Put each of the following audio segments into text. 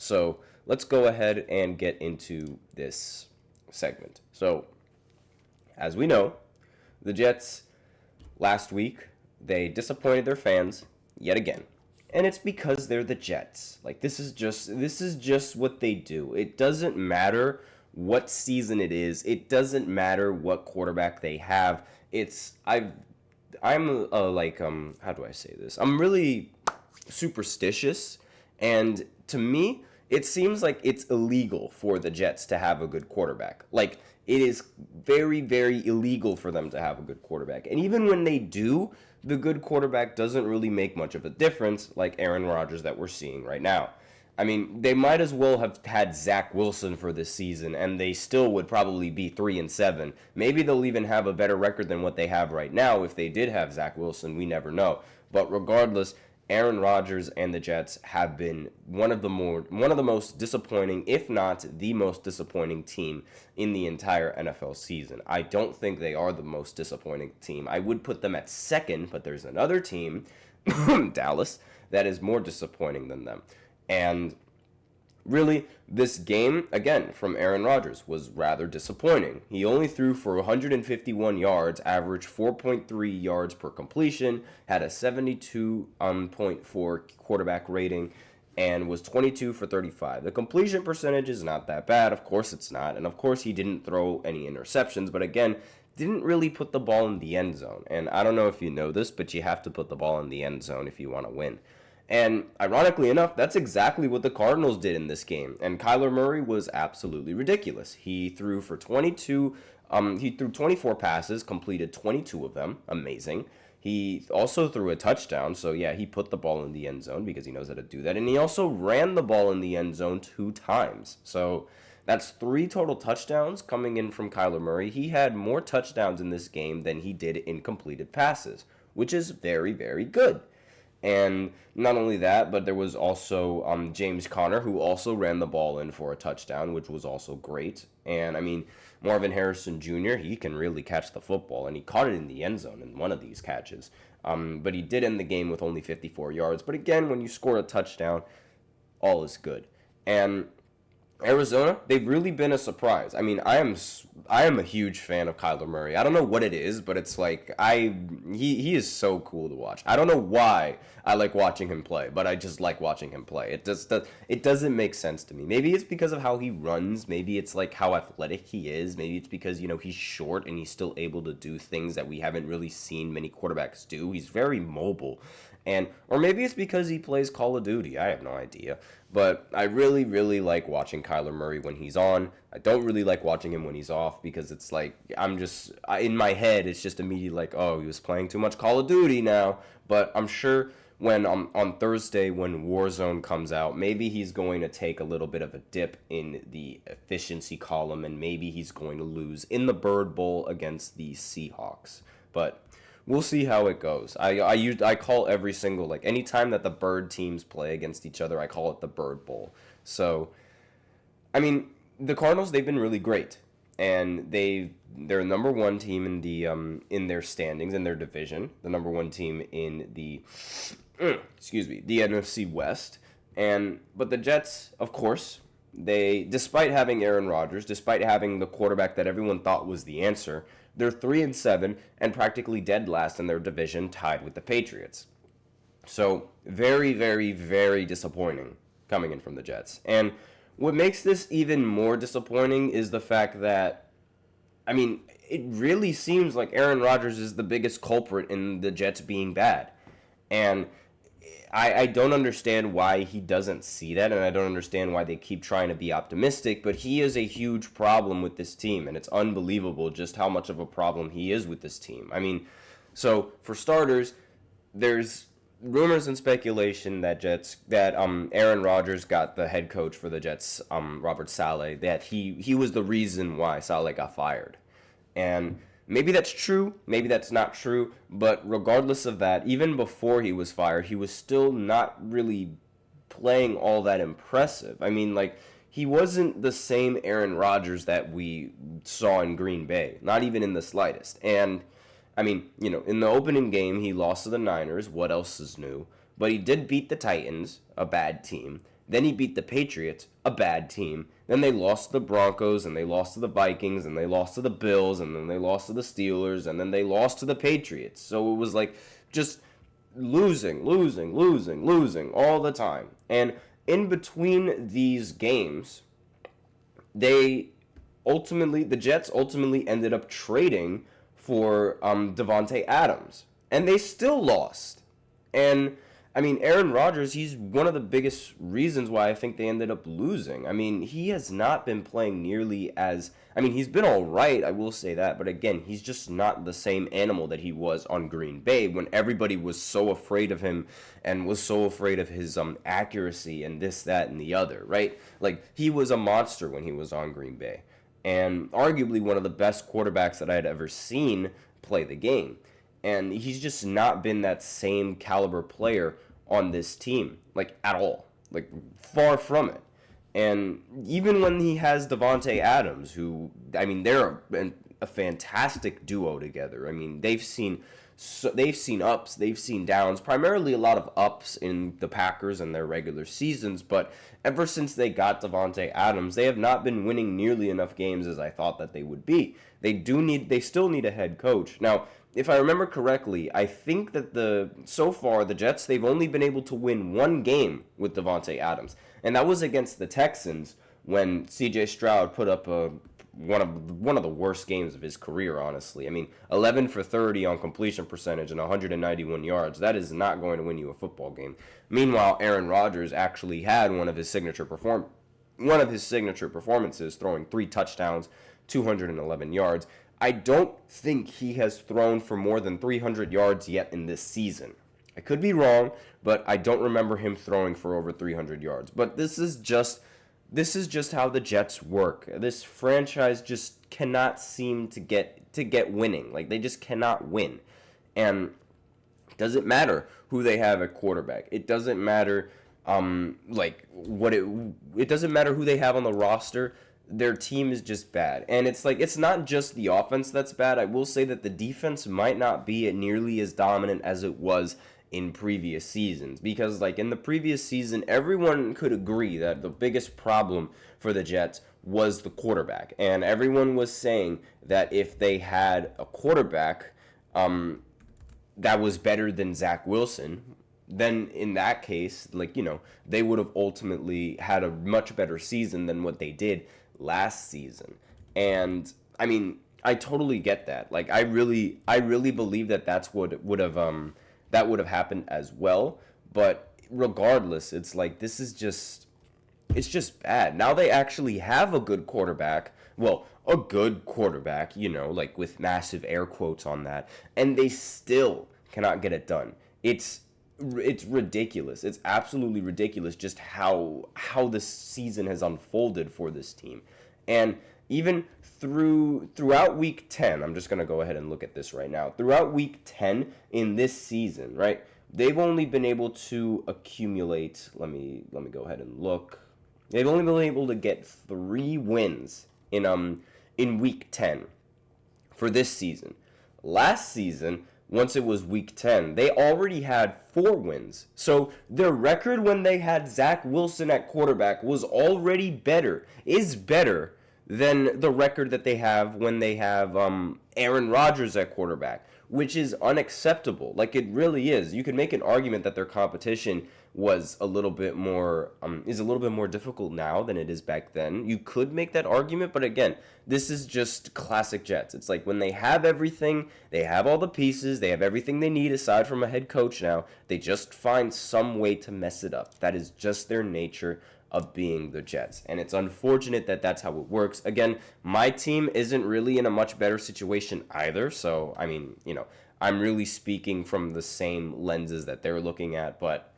So let's go ahead and get into this segment. So, as we know, the Jets last week, they disappointed their fans yet again. And it's because they're the Jets. Like this is just what they do. It doesn't matter what season it is. It doesn't matter what quarterback they have. I'm how do I say this? I'm really superstitious, and to me, it seems like it's illegal for the Jets to have a good quarterback. Like it is very, very illegal for them to have a good quarterback. And even when they do, the good quarterback doesn't really make much of a difference, like Aaron Rodgers that we're seeing right now. I mean, they might as well have had Zach Wilson for this season, and they still would probably be 3-7. Maybe they'll even have a better record than what they have right now if they did have Zach Wilson. We never know. But regardless, Aaron Rodgers and the Jets have been one of the most disappointing, if not the most disappointing team in the entire NFL season. I don't think they are the most disappointing team. I would put them at second, but there's another team, Dallas, that is more disappointing than them. And really, this game, again, from Aaron Rodgers, was rather disappointing. He only threw for 151 yards, averaged 4.3 yards per completion, had a 72.4 quarterback rating, and was 22 for 35. The completion percentage is not that bad. Of course it's not. And of course he didn't throw any interceptions. But again, didn't really put the ball in the end zone. And I don't know if you know this, but you have to put the ball in the end zone if you want to win. And ironically enough, that's exactly what the Cardinals did in this game. And Kyler Murray was absolutely ridiculous. He threw for 24 passes, completed 22 of them. Amazing. He also threw a touchdown. So yeah, he put the ball in the end zone because he knows how to do that. And he also ran the ball in the end zone 2 times. So that's 3 total touchdowns coming in from Kyler Murray. He had more touchdowns in this game than he did in completed passes, which is very, very good. And not only that, but there was also James Conner, who also ran the ball in for a touchdown, which was also great. And, I mean, Marvin Harrison Jr., he can really catch the football, and he caught it in the end zone in one of these catches. But he did end the game with only 54 yards. But again, when you score a touchdown, all is good. And Arizona, they've really been a surprise. I mean, I am a huge fan of Kyler Murray. I don't know what it is, but it's like he is so cool to watch. I don't know why I like watching him play, but I just like watching him play. It doesn't make sense to me. Maybe it's because of how he runs. Maybe it's like how athletic he is. Maybe it's because, he's short and he's still able to do things that we haven't really seen many quarterbacks do. He's very mobile. Or maybe it's because he plays Call of Duty. I have no idea. But I really, really like watching Kyler Murray when he's on. I don't really like watching him when he's off because it's like, in my head, it's just immediately like, oh, he was playing too much Call of Duty now. But I'm sure when on Thursday when Warzone comes out, maybe he's going to take a little bit of a dip in the efficiency column and maybe he's going to lose in the Bird Bowl against the Seahawks. But we'll see how it goes. I call every single, anytime that the bird teams play against each other, I call it the Bird Bowl. So, I mean, the Cardinals, they've been really great. And they're number 1 team in the in their standings, in their division. The number 1 team in the NFC West. But the Jets, of course, despite having Aaron Rodgers, despite having the quarterback that everyone thought was the answer, they're 3-7 and practically dead last in their division, tied with the Patriots. So very, very, very disappointing coming in from the Jets. And what makes this even more disappointing is the fact that, I mean, it really seems like Aaron Rodgers is the biggest culprit in the Jets being bad. And I don't understand why he doesn't see that, and I don't understand why they keep trying to be optimistic, but he is a huge problem with this team, and it's unbelievable just how much of a problem he is with this team. I mean, so for starters, there's rumors and speculation that Aaron Rodgers got the head coach for the Jets, Robert Saleh, that he was the reason why Saleh got fired. And maybe that's true, maybe that's not true, but regardless of that, even before he was fired, he was still not really playing all that impressive. I mean, he wasn't the same Aaron Rodgers that we saw in Green Bay, not even in the slightest. And, I mean, in the opening game, he lost to the Niners. What else is new? But he did beat the Titans, a bad team. Then he beat the Patriots, a bad team. Then they lost to the Broncos, and they lost to the Vikings, and they lost to the Bills, and then they lost to the Steelers, and then they lost to the Patriots. So it was like just losing all the time. And in between these games, the Jets ultimately ended up trading for Davante Adams, and they still lost. And I mean, Aaron Rodgers, he's one of the biggest reasons why I think they ended up losing. I mean, he has not been playing nearly as, I mean, he's been all right, I will say that, but again, he's just not the same animal that he was on Green Bay when everybody was so afraid of him and was so afraid of his accuracy and this, that, and the other, right? Like, he was a monster when he was on Green Bay, and arguably one of the best quarterbacks that I had ever seen play the game. And he's just not been that same caliber player on this team, like, at all. Like, far from it. And even when he has Davante Adams, who, I mean, they're a fantastic duo together. I mean, they've seen ups, they've seen downs, primarily a lot of ups in the Packers and their regular seasons, but ever since they got Davante Adams, they have not been winning nearly enough games as I thought that they would be. They still need a head coach. Now, if I remember correctly, I think that so far the Jets, they've only been able to win one game with Davante Adams, and that was against the Texans when C.J. Stroud put up one of the worst games of his career, honestly. I mean, 11 for 30 on completion percentage and 191 yards. That is not going to win you a football game. Meanwhile, Aaron Rodgers actually had one of his signature performances, throwing 3 touchdowns, 211 yards. I don't think he has thrown for more than 300 yards yet in this season. I could be wrong, but I don't remember him throwing for over 300 yards. But this is just how the Jets work. This franchise just cannot seem to get winning. Like, they just cannot win. And it doesn't matter who they have at quarterback. It doesn't matter it doesn't matter who they have on the roster. Their team is just bad. And it's like, it's not just the offense that's bad. I will say that the defense might not be nearly as dominant as it was in previous seasons, because like in the previous season, everyone could agree that the biggest problem for the Jets was the quarterback, and everyone was saying that if they had a quarterback that was better than Zach Wilson, then in that case, like, you know, they would have ultimately had a much better season than what they did last season. And I mean, I totally get that. Like, I really believe that that's what would have happened as well. But regardless, it's like, it's just bad. Now they actually have a good quarterback. Well, a good quarterback, you know, like with massive air quotes on that, and they still cannot get it done. It's ridiculous. It's absolutely ridiculous just how this season has unfolded for this team. And even throughout week 10, I'm just going to go ahead and look at this right now. Throughout week 10 in this season, right? They've only been able to accumulate, let me go ahead and look. They've only been able to get 3 wins in week 10 for this season. Last season, once it was week 10, they already had 4 wins. So their record when they had Zach Wilson at quarterback was already better than the record that they have when they have Aaron Rodgers at quarterback, which is unacceptable. Like, it really is. You could make an argument that their competition was a little bit more difficult now than it is back then. You could make that argument, but again, this is just classic Jets. It's like when they have everything, they have all the pieces, they have everything they need aside from a head coach now, they just find some way to mess it up. That is just their nature of being the Jets. And it's unfortunate that that's how it works. Again, my team isn't really in a much better situation either. So, I mean, you know, I'm really speaking from the same lenses that they're looking at, but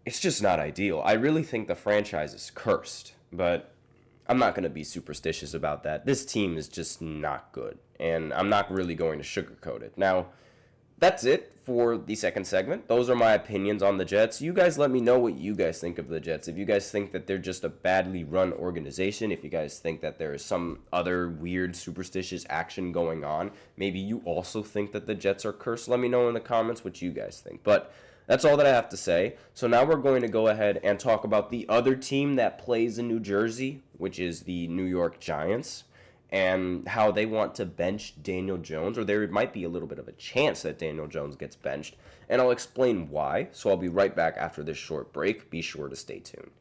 it's just not ideal. I really think the franchise is cursed, but I'm not going to be superstitious about that. This team is just not good, and I'm not really going to sugarcoat it. Now, that's it for the second segment. Those are my opinions on the Jets. You guys let me know what you guys think of the Jets. If you guys think that they're just a badly run organization, if you guys think that there is some other weird superstitious action going on, maybe you also think that the Jets are cursed, let me know in the comments what you guys think. But That's all that I have to say. So now we're going to go ahead and talk about the other team that plays in New Jersey, which is the New York Giants, and how they want to bench Daniel Jones, or there might be a little bit of a chance that Daniel Jones gets benched, and I'll explain why. So I'll be right back after this short break. Be sure to stay tuned.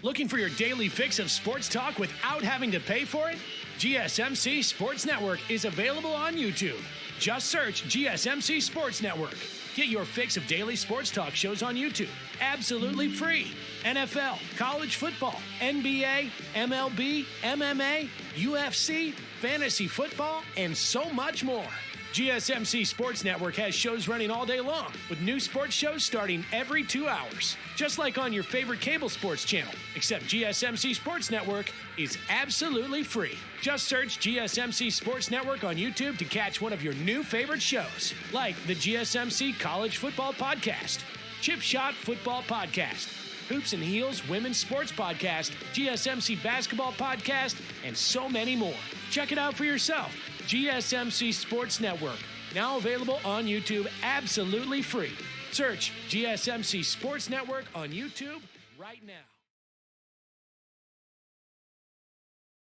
Looking for your daily fix of sports talk without having to pay for it? GSMC Sports Network is available on YouTube. Just search GSMC Sports Network. Get your fix of daily sports talk shows on YouTube, absolutely free. NFL, college football, NBA, MLB, MMA, UFC, fantasy football, and so much more. GSMC Sports Network has shows running all day long, with new sports shows starting every 2 hours. Just like on your favorite cable sports channel, except GSMC Sports Network is absolutely free. Just search GSMC Sports Network on YouTube to catch one of your new favorite shows, like the GSMC College Football Podcast, Chip Shot Football Podcast, Hoops and Heels Women's Sports Podcast, GSMC Basketball Podcast, and so many more. Check it out for yourself. GSMC Sports Network, now available on YouTube absolutely free. Search GSMC Sports Network on YouTube right now.